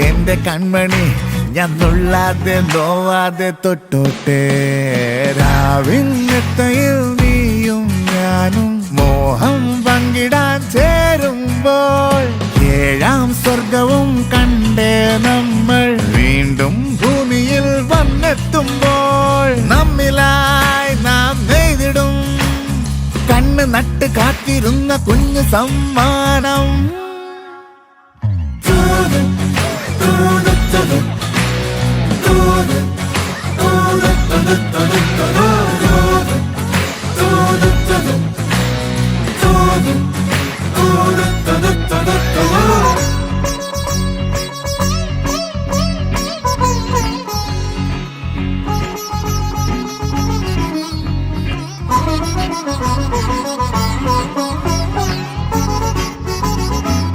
എന്റെ കൺമണി ഞാൻ നുള്ളാതെ നോവാതെ തൊട്ടോട്ടെ രാവിന്നത്തയിൽ നീയും ഞാനും മോഹം പങ്കിടാൻ ചേരുമ്പോൾ ഏഴാം സ്വർഗവും കണ്ടേ നമ്മൾ വീണ്ടും ഭൂമിയിൽ വന്നെത്തുമ്പോൾ നമ്മിലായി നാം നെയ്തിടും കണ്ണ് നട്ട് കാത്തിരുന്ന കുഞ്ഞു സമ്മാനം